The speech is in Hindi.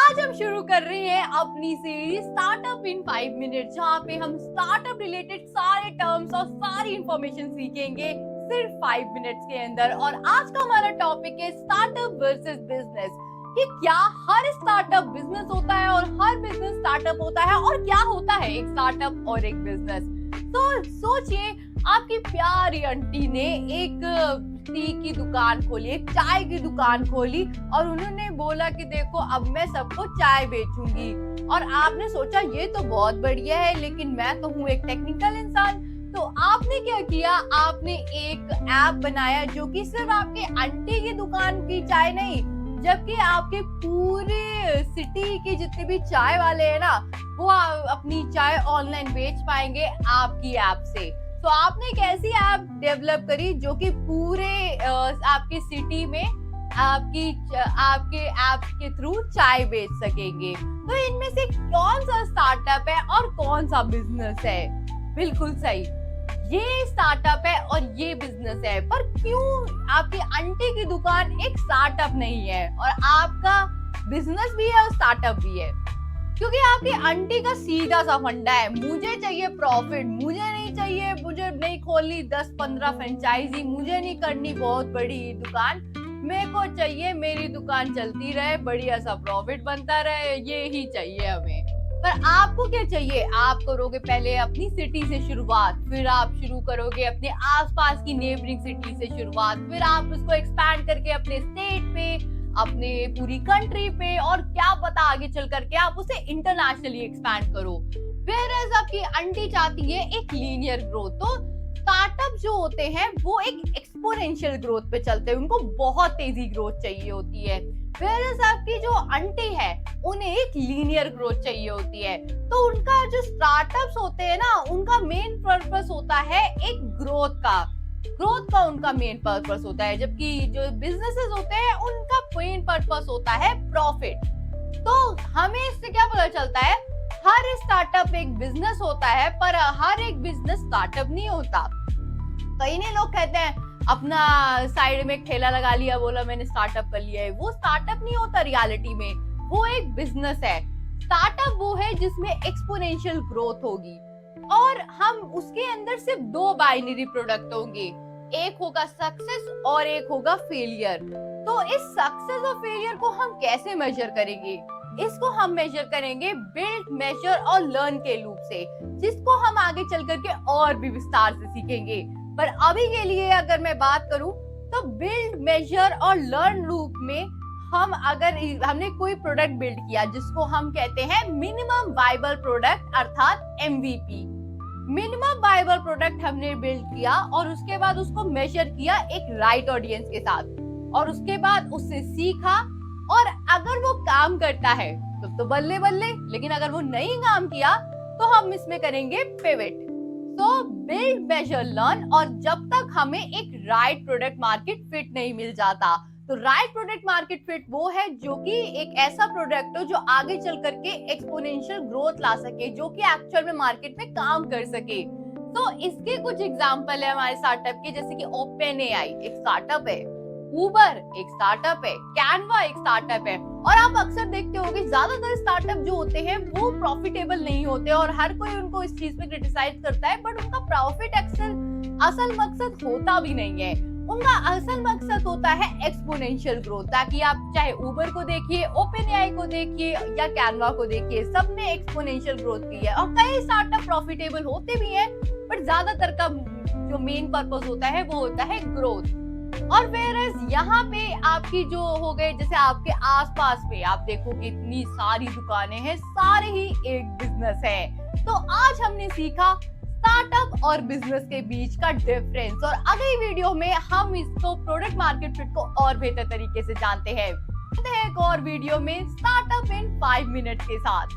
आज हम शुरू कर रहे हैं अपनी सीरीज स्टार्टअप इन 5 मिनट, जहाँ पे हम स्टार्टअप रिलेटेड सारे टर्म्स और सारी इंफॉर्मेशन सीखेंगे सिर्फ 5 मिनट्स के अंदर। और आज का हमारा टॉपिक है स्टार्टअप वर्सेस बिजनेस, कि क्या हर स्टार्टअप बिजनेस होता है और हर बिजनेस स्टार्टअप होता है, और क्या होता है एक स्टार्टअप और एक बिजनेस। तो सोचिए, आपकी प्यारी आंटी ने एक टी की दुकान खोली, एक चाय की दुकान खोली, और उन्होंने बोला कि देखो अब मैं सबको चाय बेचूंगी। और आपने सोचा ये तो बहुत बढ़िया है, लेकिन मैं तो हूँ एक टेक्निकल इंसान। तो आपने क्या किया, आपने एक ऐप बनाया जो कि सिर्फ आपके आंटी की दुकान की चाय नहीं, जबकि आपके पूरे सिटी के जितने भी चाय वाले हैं ना, वो अपनी चाय ऑनलाइन बेच पाएंगे आपकी ऐप से। तो आपने एक ऐसी ऐप डेवलप करी जो कि पूरे आपके सिटी में आपके ऐप के थ्रू चाय बेच सकेंगे। तो इनमें से कौन सा स्टार्टअप है और कौन सा बिजनेस है? बिल्कुल सही, ये स्टार्टअप है और ये बिजनेस है। पर क्यों आपकी आंटी की दुकान एक स्टार्टअप नहीं है और आपका बिजनेस भी है और स्टार्टअप भी है? क्योंकि आपकी आंटी का सीधा सा फंडा है, मुझे चाहिए प्रॉफिट, मुझे नहीं खोलनी 10-15 फ्रेंचाइजी, मुझे नहीं करनी बहुत बड़ी दुकान, मेरे को चाहिए मेरी दुकान चलती रहे, बढ़िया सा प्रॉफिट बनता रहे, ये ही चाहिए हमें। पर आपको क्या चाहिए? आप करोगे पहले अपनी सिटी से शुरुआत, फिर आप शुरू करोगे अपने आसपास की नेबरिंग सिटी से शुरुआत, फिर आप उसको एक्सपैंड करके अपने स्टेट पे, अपने पूरी कंट्री पे, और क्या पता आगे चल करके आप उसे इंटरनेशनली एक्सपैंड करो। वेयरएज आपकी आंटी चाहती है एक लीनियर ग्रोथ। तो स्टार्टअप जो होते हैं वो एक एक्सपोनेंशियल ग्रोथ पे चलते हैं, उनको बहुत तेजी ग्रोथ चाहिए होती है। वेयरएज आपकी जो आंटी है उन्हें एक लीनियर ग्रोथ चाहिए होती है। तो उनका जो स्टार्टअप्स होते हैं ना, उनका मेन पर्पस होता है एक ग्रोथ का उनका मेन पर्पस होता है, जबकि जो बिजनेसेस होते हैं उनका मेन पर्पस होता है प्रॉफिट। तो हमें इससे क्या पता चलता है? हर स्टार्टअप एक बिजनेस होता है, पर हर एक बिजनेस स्टार्टअप नहीं होता। कई ने लोग कहते हैं अपना साइड में एक ठेला लगा लिया, बोला मैंने स्टार्टअप कर लिया है, वो स्टार्टअप नहीं होता रियलिटी में, वो एक बिजनेस है। स्टार्टअप वो है जिसमें एक्सपोनेंशियल ग्रोथ होगी, और हम उसके अंदर सिर्फ 2 बाइनरी प्रोडक्ट होंगे, एक होगा सक्सेस और एक होगा फेलियर। तो इस सक्सेस और फेलियर को हम कैसे मेजर करेंगे? इसको हम मेजर करेंगे बिल्ड, मेजर और लर्न के लूप से, जिसको हम आगे चल करके और भी विस्तार से सीखेंगे। पर अभी के लिए अगर मैं बात करूं, तो बिल्ड, मेजर और लर्न लूप में हमने कोई प्रोडक्ट बिल्ड किया जिसको हम कहते हैं मिनिमम वायबल प्रोडक्ट, अर्थात MVP। मिनिमम वायबल प्रोडक्ट हमने बिल्ड किया और उसके बाद उसको मेजर किया एक राइट ऑडियंस के साथ, और उसके बाद उससे सीखा, और अगर वो काम करता है तो बल्ले बल्ले, लेकिन अगर वो नहीं काम किया तो हम इसमें करेंगे पिवट। तो बिल्ड, मेजर, लर्न, और जब तक हमें एक राइट प्रोडक्ट मार्केट फिट नहीं मिल जाता। तो राइट प्रोडक्ट मार्केट फिट वो है जो कि एक ऐसा प्रोडक्ट हो जो आगे चल करके एक्सपोनेंशियल ग्रोथ ला सके, जो कि एक्चुअल में मार्केट में काम कर सके। तो इसके कुछ एग्जांपल है हमारे स्टार्टअप के, जैसे कि OpenAI एक स्टार्टअप है, उबर एक स्टार्टअप है, कैनवा एक स्टार्टअप है। और आप अक्सर देखते होंगे ज्यादातर स्टार्टअप जो होते हैं वो प्रॉफिटेबल नहीं होते, और हर कोई उनको इस चीज पे क्रिटिसाइज करता है, बट उनका प्रॉफिट असल मकसद होता भी नहीं है। उनका असल मकसद होता है एक्सपोनेंशियल ग्रोथ। ताकि आप चाहे उबर को देखिए, OpenAI को देखिए या कैनवा को देखिए, सबने एक्सपोनेंशियल ग्रोथ की है, और कई स्टार्टअप प्रॉफिटेबल होते भी हैं, बट ज्यादातर का जो मेन पर्पस होता है वो होता है ग्रोथ। और वेयरएज यहाँ पे आपकी जो हो गए, जैसे आपके आसपास में आप देखोगे इतनी सारी दुकानें हैं, सारे ही एक बिजनेस है। तो आज हमने सीखा स्टार्टअप और बिजनेस के बीच का डिफरेंस, और अगली वीडियो में हम इसको प्रोडक्ट मार्केट फिट को और बेहतर तरीके से जानते हैं। एक और वीडियो में स्टार्टअप इन 5 मिनट के साथ।